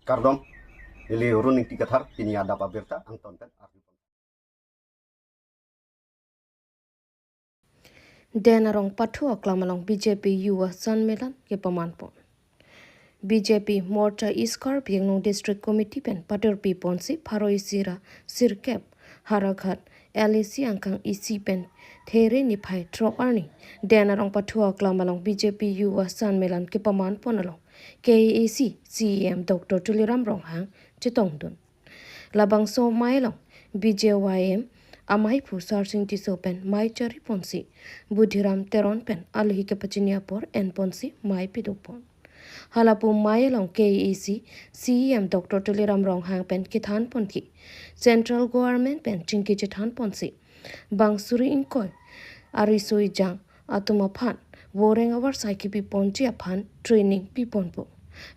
Kardom, ili running tikathar, ini ada pabirta, angton pen. Denarong patu aklamalong BJP Yuwa Sanmelan ke pamanpon. BJP Morcha East Karbi Anglong District Committee pen patur pi ponsi Paroi Sira Sirkep Harakat LAC angkang isi pen There nipai trop arni Denarong patu aklamalong BJP Yuwa Sanmelan ke pamanpon along KAC CEM Dr. Tuliram Ronghang Chitongdun. Labang so mailong BJYM amai pu sarsing tiso pen mai chari ponsi budhiram teron pen alhi ke pachinia por en ponsi mai pidupon halapu mailong KEC CEM Dr. Tuliram Ronghang pen kithan ponki central government pen chingki chithan ponsi bangsuri inkoi arisoi jang atuma phan woreng awar saiki pi ponchi aphan training pi ponpo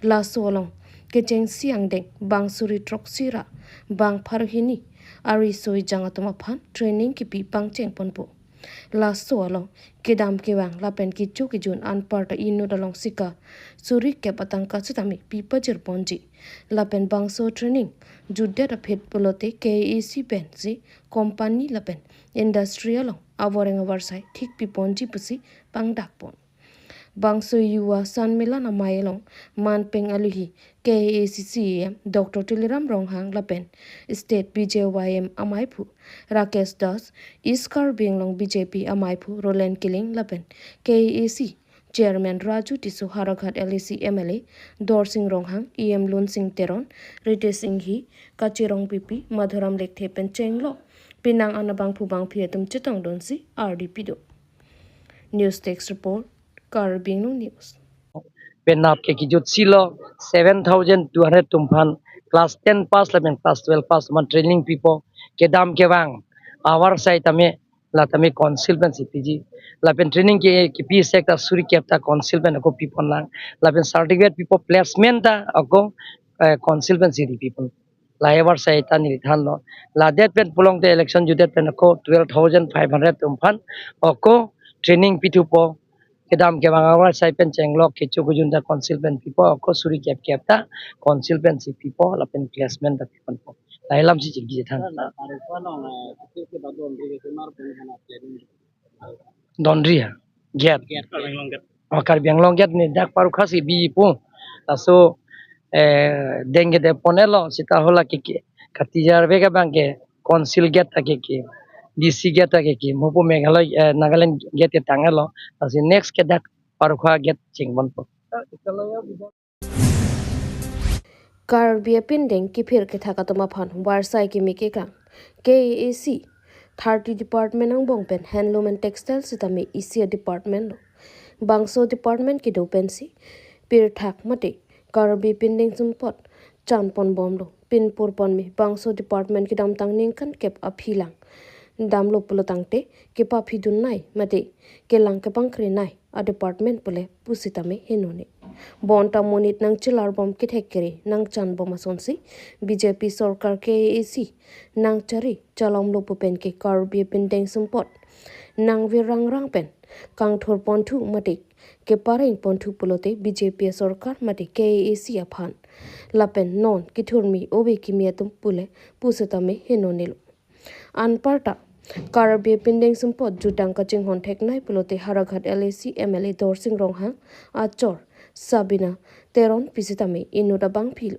la solong kecheng siang deng bangsuri troksira bang pharhini ari soi jang atuma phan training ki pi pangcheng ponpo la solong kedam kewang lapen ki chu ki jun an parta inu dalong sika suri ke patang ka chutami pi pajir ponji lapen bangso training judde da phet polote KEC pen si company lapen industrial aworeng awarsai thik pi ponji pusi pangdak pon Bangso Yuwa Sanmelan Amayelong Manpeng Aluhi KACCM Dr. Tuliram Ronghang Lapen State BJYM Amaipu Rakesh Das Iskar Binglong BJP Amaipu Roland Killing Lapen KAC Chairman Raju Tisu Harakat LAC MLA Dorsing Ronghang EM Lun Singh Teron Rite Singh Hi Kachirong Pipi Madhuram Lekhe Penchenglo Pinang Anabang Pubang Piatum Chitong Donsi RDP Do News Text Report Karbi Anglong News. Penap ke kijut silo 7,200 tumpan class 10 pass laben class 12 pass man training people ke dam ke wang our side tame la tame consultancy pg laben training ke pi sector suri ke ta consultant ko people lang laben certificate people placement ta ako consultancy people la our side ta ni than lo la that pen pulong the election judet pen ko 12,500 tumpan ako training p2 kedam ke bangawar sai pen chenglok ke chugujunda consultant people ko suri kep ta consultancy people lapen placement da people lailam si jigi than dondri ha get Karbi Anglong get ni dak paru khasi bi pu aso denge de ponelo sita hola ke katijar vega banke consul get ta ke DC get ta ke mopo meghalay Nagaland get ke tangalo asi next ke dak paru kha get chingbon po Karbi Apindeng Kipir Kitakatoma Pan Warsai Kimike Kang KAC 30 Department ang Bongpen Handloom and Textile Sitami Isia Department Bangso Department Kido Pensi Pir Thak Mate Karbi Pindeng Sumpot Chanpon Bomlo Pinpur Ponmi Bangso Department Kidam Tang Ningkan Kep Aphilang Damlo Pulotangte Kepa Pidun Nai Mate Kelang Kepangkri Nai a department pule pusitame hinone bonta monit nang chilar bom kithekere nang chan bom asonsi BJP sarkar KAC nang chari chalom lo pupen ke Karbi Pindeng Sumpot nang virang rang pen kang thor pontu mate ke pareng pontu pulote BJP sarkar mate KAC aphan lapen non kithurmi obe kimiatum pule pusitame hinone anparta Karbi Pindeng Sumpot Jutang Kaching Hon Teknai Pulote Harakat LAC MLA Dorsing Ronghang Achor Sabina Teron Pisitame Inuda Bangpil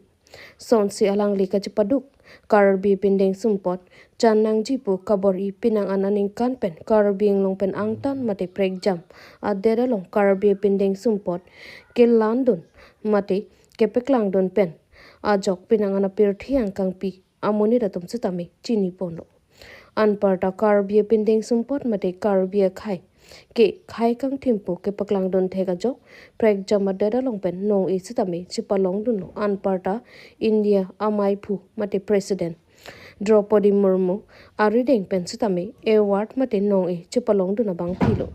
Sonsi Alang Lika Chipaduk Karbi Pindeng Sumpot Chanang Jipu Kabori Pinang Ananing Kanpen Karbi Anglong Pen Angtan Mate Prek Jam Aderalong Karbi Pindeng Sumpot Kil Landun Mate Kepeklang Don Pen Ajok Pinang Anapir Thiang Kangpi Amoni Datum Sitame Chini Pono Anparta Karbi Pindeng Sumpot Mate Karbi Khai ke khai kang thimpu ke paklang don thega jok prek jama dada longpen nong i sitame chipalong dun anparta India amai phu mate president Draupadi Murmu arideng pen sitame award mate nong e chipalong dun bang philo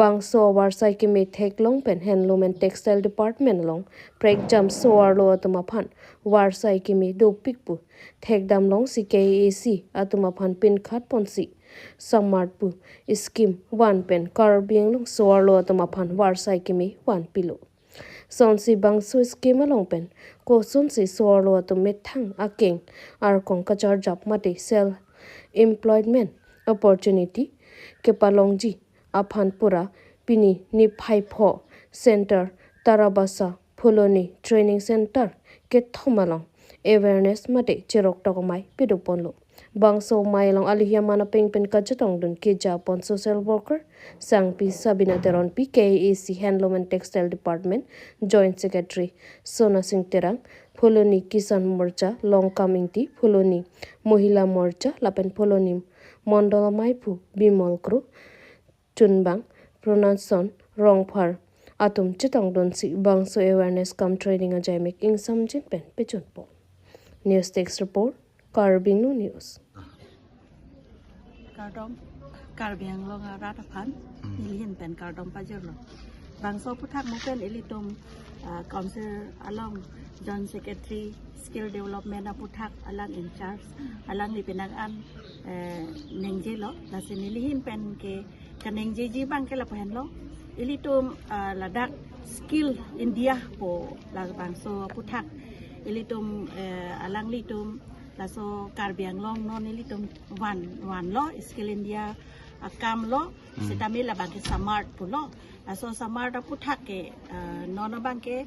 bang so war sai ke me thek long pen handloom and textile department long prek jam so ar lo atuma phan war sai ke me do pikpu thek dam long CKAC atuma phan pin khat ponsi Samartpu scheme 1 pen Karbi Anglong so ar lo atuma phan war sai ke me 1 pilo son si bang su scheme along pen ko son si swallow to methang aking ar kong kachar job mate self employment opportunity ke palongji aphanpura pini ni phaipho center tarabasa pholoni training center ke thomalong awareness mate cherok tokomai piduponlo bangso mailong alihia mana pengpen kajatong dun ke japon social worker sangpi sabina teron PKAC handloom and textile department joint secretary sona singh terang pholoni kisan morcha long coming ti pholoni mohila morcha lapen pholoni mondala maipu bimol kru chunbang pronunciation wrong phar atum chitong don si bangso awareness come training a jamek ing samjin pen pechun po news text report Karbi Anglong news Karbi Anglong Ratapan nilihin pen Kardom Pajurlo bangso putak mupen ilitum council along John Secretary Skill Development putak alang in charge alang ni pinagaan nengjelo nasi nilihin pen ke kanengji bang ke lapahan lo ilitum ladak skill India po la bangso putak ilitum alang litum laso Karbi Anglong non ilitum wan lo skill India akam lo setami la bangke samart pulo laso samart putak ke non bangke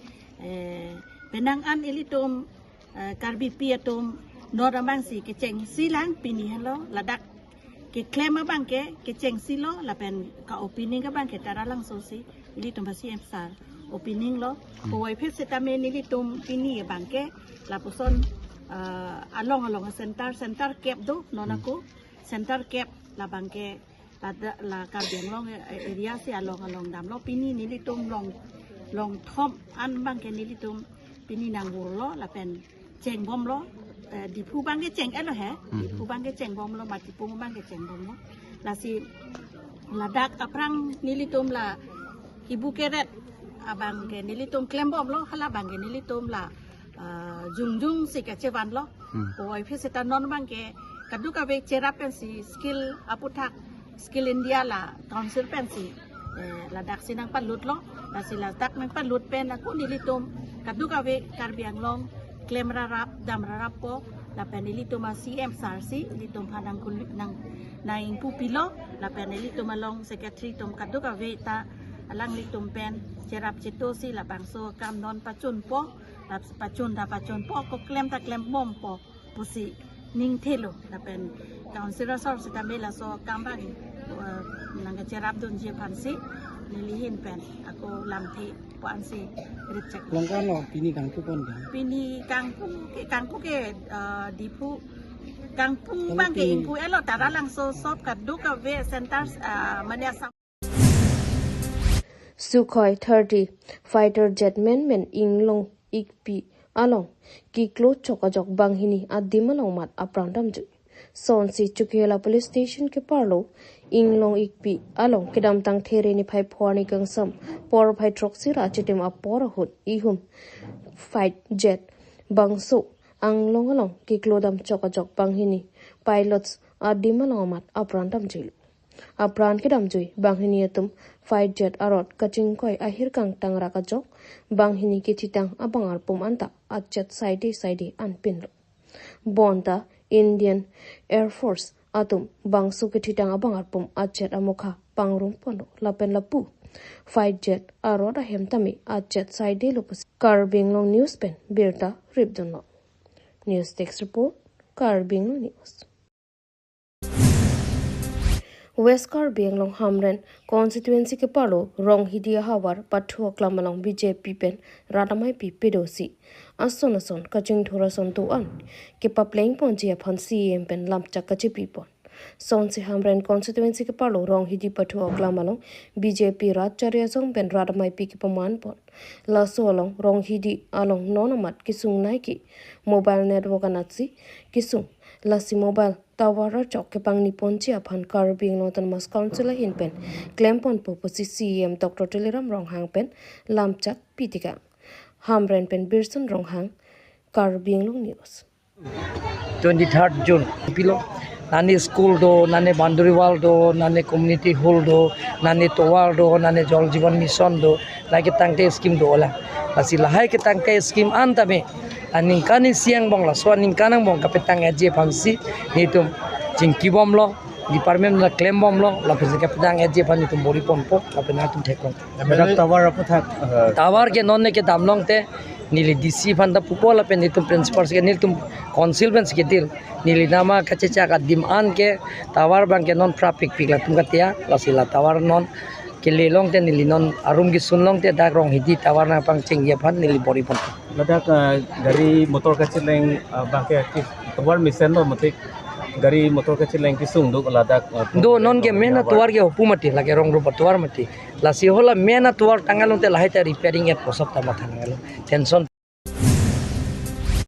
penangan ilitum Karbi piatum non bang si keceng silang pinihan lo ladak ke klaim bangke keceng silo lapen ka opini ka bangke taralang sosi ilitum basi emsar opini lo poi phe setami ilitum pini bangke lapuson along center cap do nonaku center cap la bangke la Karbi Anglong area si along dam lo pini nilitum long thom an bangke nilitum pini nangur lo la pen cheng bom lo di pu bangke cheng elo he di pu bangke cheng bom lo mati pu bangke cheng bom lo la si ladak aprang nilitum la ibu keret abangke nilitum klem bom lo hala bangke nilitum la jung si kacevan lo poi pheseta non bangke kadu ka be cerap pensi skill aputak skill India la council pensi la dak sinang palut lo la sila tak nang palut pen aku nilitum kadu ka be Karbi Anglong klem rarap dam rarap po la pen nilitum CM sarsi nilitum hanang kulit nang naing pupilo la pen nilitum along secretary tum kadu ka be ta alang litum pen cerap citosi la bangso kam non pacun po pacun po ko klem ta klem bom po pusi ning thelo la pen councilor sor sita mela so kambang nang cerap dun je pansi nilihin pen aku lamthi pansi reject longkan lo pini kangku pon pini kangku ke dipu kangpu bang ke impu elo taralang so sop kaddu ka ve centers mania Sukhoi 30 fighter jet men Inglong ikpi along kiklo chokajok banghini adimalong mat aprandam ju sonsi chukela police station ke parlo Inglong ikpi along kedam tang there ni phai phwani kangsam por phai troksi ra chitim apor hut ihum fight jet bangso anglong along kiklo dam chokajok banghini pilots adimalong mat aprandam ju apran kedam jui banghini atum fight jet arot kaching koi ahir kang tangra ka jok banghini ki chitang abangar pum anta achat side anpin bonda Indian Air Force atum bangsu ki chitang abangar pum achat amukha pangrum pono lapen lapu fight jet arot ahemtami achat side lopus Karbi Anglong news pen birta ribdonno news text report Karbi Anglong news West Karbi Anglong Hamren constituency ke palo rong hidia hawar pathu klamalong BJP pen radamai pi pedosi ason kaching thora son tu an ke papleng ponji aphan CM pen lamcha kachi pi pon sonsi Hamren constituency ke palo rong hidi pathu klamalong BJP rajcharya song pen radamai pi ke paman pon laso along rong hidi along nonamat kisung nai ki mobile network anatsi kisung lasi mobile tawara chok ke pangni ponchi aphan Karbi Anglong mas council hin pen claim pon poposi CM Dr. Teleram Ronghang pen lamchak pitika Hamren pen Birson Ronghang Karbi Anglong news 23rd June pilo nani school do, nani boundary wall do, nani community hall do, nani tower do, nani jol jivan mission do, lagi tangke scheme do olah. Lasi lahai ke tangke scheme antame, aning kani siang bong la, so aning kanang bong kapetang aje pamsi, ni tum jingki bom lo, department la claim bom lo, la pesi kapetang aje pan ni tum bori pompo, kapena tum thekong. Tawar apa tak? Tawar ke non ne ke damlong te, nili DC fanda pupola pen ni tum principal ke nil tum council ben ke dil, nili nama kaceca ka diman ke tawar bang ke non traffic pik la tum katia, la sila tawar non ke lelong te nili non arum ki sunlong te dak rong hidi tawar na pang ceng ye pan nili bori pompo. Ledak dari motor kecil yang bangke aktif tawar misen lo matik dari motor kecil yang kisung duk ledak Do non ke mena tuar ke hopu mati lagi rong rupa tuar mati. La si hola mena tuar tangalong te lahai te repairing et posap tamat tangalong tension